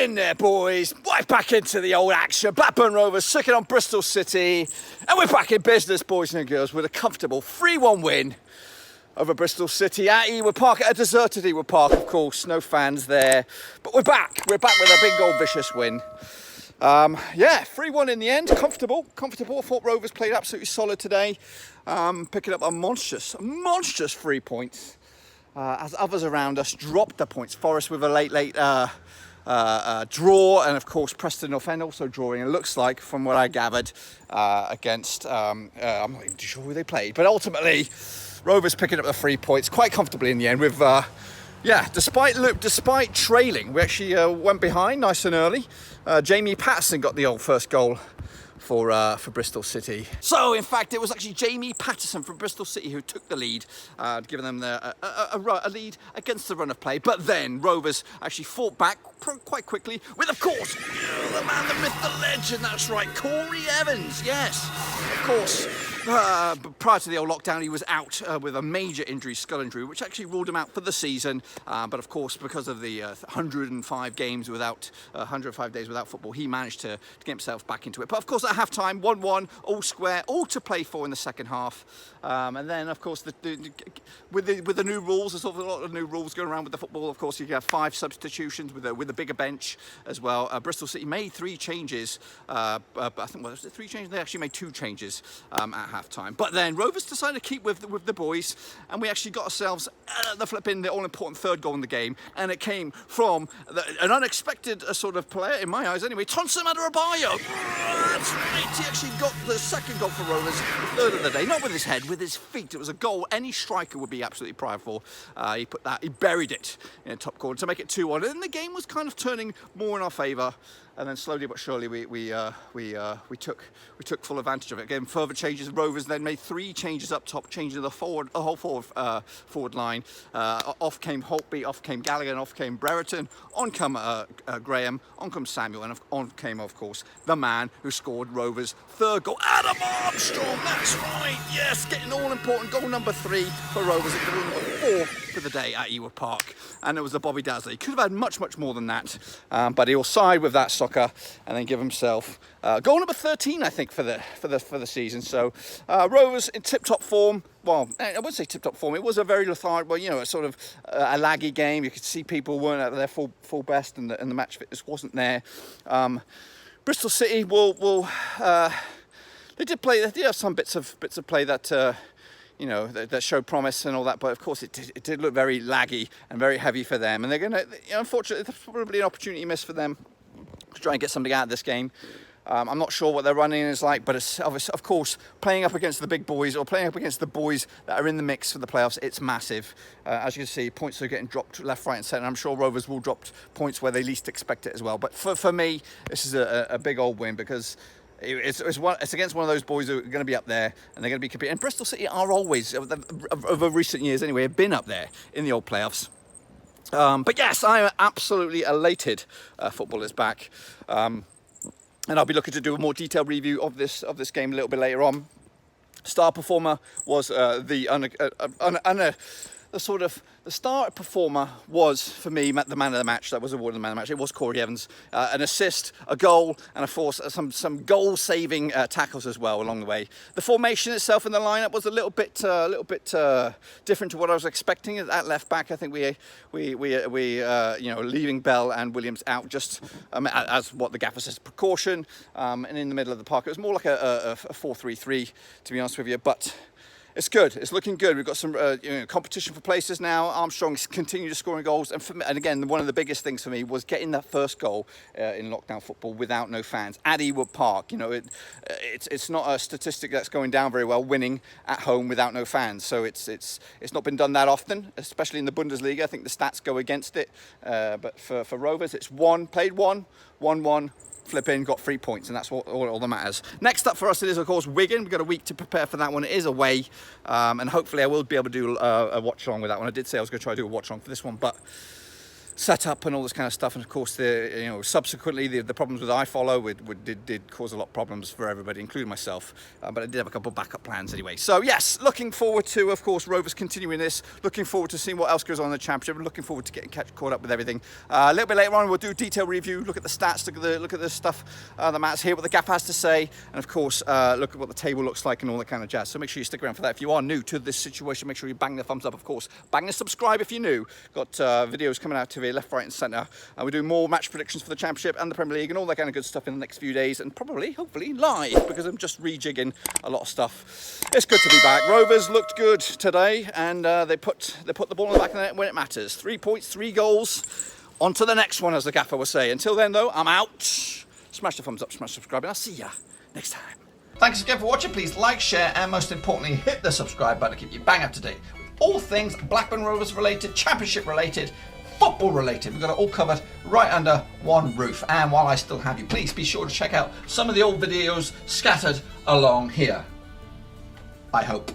in there, boys. Right back into the old action. Blackburn Rovers sticking on Bristol City. And we're back in business, boys and girls, with a comfortable 3-1 win over Bristol City at Ewood Park, at a deserted Ewood Park, of course. No fans there. But we're back. We're back with a big old vicious win. 3-1 in the end. Comfortable. I thought Rovers played absolutely solid today. Picking up a monstrous 3 points. As others around us dropped the points. Forest with a late draw, and of course Preston North End also drawing. It looks like, from what I gathered, against I'm not even too sure who they played, but ultimately Rovers picking up the 3 points quite comfortably in the end. With despite trailing, we actually went behind nice and early. Jamie Paterson got the old first goal for Bristol City. So, in fact, it was actually Jamie Paterson from Bristol City who took the lead, giving them a lead against the run of play. But then Rovers actually fought back quite quickly with, of course, the man, the myth, the legend. That's right, Corry Evans. Yes, of course. Prior to the old lockdown, he was out with a major injury, skull injury, which actually ruled him out for the season. But of course, because of the 105 days without football, he managed to get himself back into it. But of course, at half-time, 1-1, all square, all to play for in the second half. And then, of course, with the new rules, there's a lot of new rules going around with the football. Of course, you have 5 substitutions with a bigger bench as well. Bristol City made 3 changes. I think, was it 3 changes? They actually made 2 changes at half-time. But then Rovers decided to keep with the boys, and we actually got ourselves the all-important third goal in the game, and it came from an unexpected sort of player, in my eyes anyway, Tosin Aderabayo. That's right, he actually got the second goal for Rovers, the third of the day, not with his head, with his feet. It was a goal any striker would be absolutely proud for. He buried it in the top corner to make it 2-1, and the game was kind of turning more in our favour. And then slowly but surely we took full advantage of it. Again, further changes. Rovers then made 3 changes up top, changing the whole forward line. Off came Holtby, off came Gallagher, and off came Brereton. On come Graham, on come Samuel, and on came, of course, the man who scored Rovers' third goal, Adam Armstrong. That's right. Yes, getting all important goal number 3 for Rovers. It goal number 4 for the day at Ewood Park, and it was a Bobby Dazzler. He could have had much more than that, but he'll side with that soccer and then give himself goal number 13, I think, for the season. So Rovers in tip-top form. Well, I wouldn't say tip-top form. It was a very lethargic, a sort of a laggy game. You could see people weren't at their full best, and the match fitness wasn't there. Bristol City they did have some bits of play that that showed promise and all that, but of course it did look very laggy and very heavy for them. And they're going to, unfortunately, there's probably an opportunity missed for them to try and get something out of this game. I'm not sure what their running is like, but it's obviously, of course, playing up against the big boys or playing up against the boys that are in the mix for the playoffs, it's massive. As you can see, points are getting dropped left, right and centre. I'm sure Rovers will drop points where they least expect it as well. But for me, this is a big old win, because it's against one of those boys who are going to be up there, and they're going to be competing. And Bristol City are always, over recent years anyway, have been up there in the old playoffs. But yes, I am absolutely elated. Football is back. And I'll be looking to do a more detailed review of this game a little bit later on. Star performer was the star performer was, for me, the man of the match. That was awarded the man of the match. It was Corry Evans. An assist, a goal, and of course some goal-saving tackles as well along the way. The formation itself in the lineup was a little bit different to what I was expecting at left back. I think we leaving Bell and Williams out just as what the gaffer says, precaution. And in the middle of the park, it was more like a 4-3-3, to be honest with you, but. It's good. It's looking good. We've got some competition for places now. Armstrong's continued scoring goals, and again, one of the biggest things for me was getting that first goal in lockdown football without no fans at Ewood Park. It's not a statistic that's going down very well, winning at home without no fans. So it's not been done that often, especially in the Bundesliga. I think the stats go against it. But for Rovers, it's 1-1. Flip in, got 3 points, and that's all that matters. Next up for us, it is, of course, Wigan. We've got a week to prepare for that one. It is away, and hopefully I will be able to do a watch-along with that one. I did say I was going to try to do a watch-along for this one, but setup and all this kind of stuff, and of course subsequently the problems with iFollow did cause a lot of problems for everybody, including myself, but I did have a couple of backup plans anyway. So yes, looking forward to, of course, Rovers continuing this, looking forward to seeing what else goes on in the championship, and looking forward to getting caught up with everything. A little bit later on we'll do a detailed review, look at the stats, look at the stuff that Matt's here, what the gaffer has to say, and of course look at what the table looks like and all that kind of jazz. So make sure you stick around for that. If you are new to this situation, make sure you bang the thumbs up, of course, bang the subscribe if you're new. Got videos coming out to you left, right and centre. We're doing more match predictions for the Championship and the Premier League and all that kind of good stuff in the next few days, and probably, hopefully, live, because I'm just rejigging a lot of stuff. It's good to be back. Rovers looked good today, and they put the ball in the back of the net when it matters. 3 points, 3 goals. On to the next one, as the gaffer will say. Until then, though, I'm out. Smash the thumbs up, smash subscribe, and I'll see ya next time. Thanks again for watching. Please like, share, and most importantly, hit the subscribe button to keep you bang up to date with all things Blackburn Rovers related, Championship related, football related. We've got it all covered right under one roof. And while I still have you, please be sure to check out some of the old videos scattered along here. I hope.